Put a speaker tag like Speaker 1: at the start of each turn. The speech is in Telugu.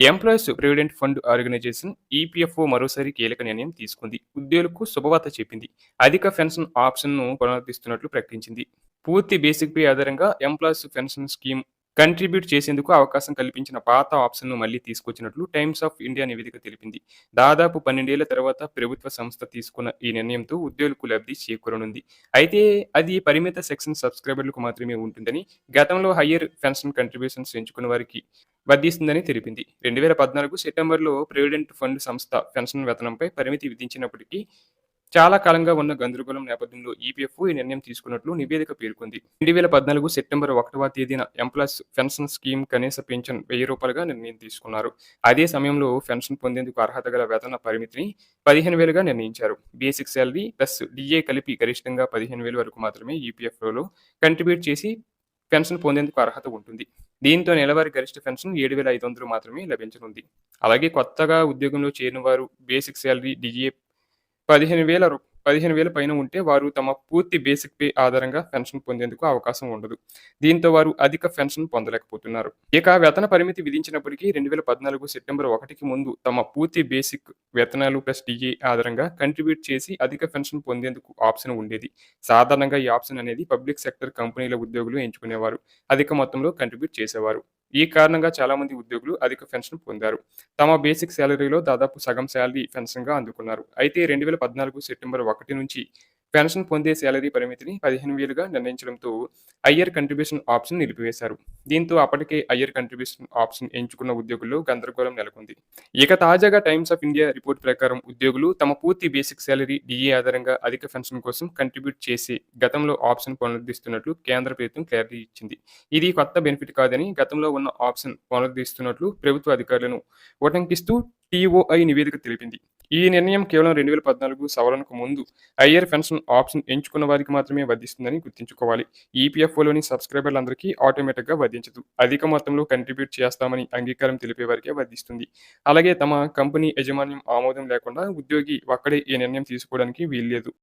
Speaker 1: Employees provident fund organisation EPFO మరోసారి కీలక నిర్ణయం తీసుకుంది. ఉద్యోగులకు శుభవార్త చెప్పింది. అధిక పెన్షన్ ఆప్షన్‌ను పునరుద్ధరిస్తున్నట్లు ప్రకటించింది. పూర్తి బేసిక్ పే ఆధారంగా ఎంప్లాయీస్ పెన్షన్ స్కీమ్ కంట్రిబ్యూట్ చేసేందుకు అవకాశం కల్పించిన పాత ఆప్షన్‌ను మళ్లీ తీసుకొచ్చినట్లు టైమ్స్ ఆఫ్ ఇండియా నివేదిక తెలిపింది. దాదాపు 12 ఏళ్ల తర్వాత ప్రభుత్వ సంస్థ తీసుకున్న ఈ నిర్ణయంతో ఉద్యోగులకు లబ్ధి చేకూరనుంది. అయితే అది పరిమిత సెక్షన్ సబ్‌స్క్రైబర్లకు మాత్రమే ఉంటుందని, గతంలో హయ్యర్ పెన్షన్ కంట్రిబ్యూషన్స్ ఎంచుకున్న వారికి వర్తిస్తుందని తెలిపింది. 2014 సెప్టెంబర్‌లో ప్రావిడెంట్ ఫండ్ సంస్థ పెన్షన్ వేతనంపై పరిమితి విధించినప్పటికీ, చాలా కాలంగా ఉన్న గందరగోళం నేపథ్యంలో ఈపీఎఫ్ఓ ఈ నిర్ణయం తీసుకున్నట్లు నివేదిక పేర్కొంది. 2014 సెప్టెంబర్ 1వ తేదీన ఎంప్లాయీస్ పెన్షన్ స్కీమ్ కనీస పింఛన్ రూ. 1000గా నిర్ణయం తీసుకున్నారు. అదే సమయంలో పెన్షన్ పొందేందుకు అర్హత గల వేతన పరిమితిని 15,000గా నిర్ణయించారు. బేసిక్ సాలరీ ప్లస్ డీఏ కలిపి గరిష్టంగా 15,000 వరకు మాత్రమే ఈపీఎఫ్ఓలో కంట్రిబ్యూట్ చేసి పెన్షన్ పొందేందుకు అర్హత ఉంటుంది. దీంతో నెలవారీ గరిష్ట పెన్షన్ 7,500 మాత్రమే లభించనుంది. అలాగే కొత్తగా ఉద్యోగంలో చేరిన వారు బేసిక్ సాలరీ, డీఏ 15,000 పైన ఉంటే వారు తమ పూర్తి బేసిక్ పే ఆధారంగా పెన్షన్ పొందేందుకు అవకాశం ఉండదు. దీంతో వారు అధిక పెన్షన్ పొందలేకపోతున్నారు. ఇక వేతన పరిమితి విధించినప్పటికీ 2014 సెప్టెంబర్ 1కి ముందు తమ పూర్తి బేసిక్ వేతనాలు ప్లస్ డీఏ ఆధారంగా కంట్రిబ్యూట్ చేసి అధిక పెన్షన్ పొందేందుకు ఆప్షన్ ఉండేది. సాధారణంగా ఈ ఆప్షన్ అనేది పబ్లిక్ సెక్టర్ కంపెనీల ఉద్యోగులు ఎంచుకునేవారు. అధిక మొత్తంలో కంట్రిబ్యూట్ చేసేవారు. ఈ కారణంగా చాలామంది ఉద్యోగులు అధిక పెన్షన్ పొందారు. తమ బేసిక్ సాలరీలో దాదాపు సగం సాలరీ పెన్షన్‌గా అందుకున్నారు. అయితే 2014 సెప్టెంబర్ 1 నుంచి పెన్షన్ పొందే సాలరీ పరిమితిని 15,000గా నిర్ణయించడంతో హయ్యర్ కంట్రిబ్యూషన్ ఆప్షన్ నిలిపివేశారు. దీంతో అప్పటికే హయ్యర్ కంట్రిబ్యూషన్ ఆప్షన్ ఎంచుకున్న ఉద్యోగుల్లో గందరగోళం నెలకొంది. ఇక తాజాగా టైమ్స్ ఆఫ్ ఇండియా రిపోర్ట్ ప్రకారం ఉద్యోగులు తమ పూర్తి బేసిక్ సాలరీ, డీఏ ఆధారంగా అధిక పెన్షన్ కోసం కంట్రిబ్యూట్ చేసి గతంలో ఆప్షన్ పునరుద్ధరిస్తున్నట్లు కేంద్ర ప్రభుత్వం క్లారిటీ ఇచ్చింది. ఇది కొత్త బెనిఫిట్ కాదని, గతంలో ఉన్న ఆప్షన్ పునరుద్ధరిస్తున్నట్లు ప్రభుత్వ అధికారులను ఉటంకిస్తూ టీఓఐ నివేదిక తెలిపింది. ఈ నిర్ణయం కేవలం 2014 సవరణకు ముందు హయ్యర్ పెన్షన్ ఆప్షన్ ఎంచుకున్న వారికి మాత్రమే వర్తిస్తుందని గుర్తుంచుకోవాలి. ఈపీఎఫ్ఓలోని సబ్‌స్క్రైబర్లందరికీ ఆటోమేటిక్‌గా వర్తించదు. అధిక మొత్తంలో కంట్రిబ్యూట్ చేస్తామని అంగీకారం తెలిపే వారికే వర్తిస్తుంది. అలాగే తమ కంపెనీ యాజమాన్యం ఆమోదం లేకుండా ఉద్యోగి ఒక్కడే ఈ నిర్ణయం తీసుకోవడానికి వీల్లేదు.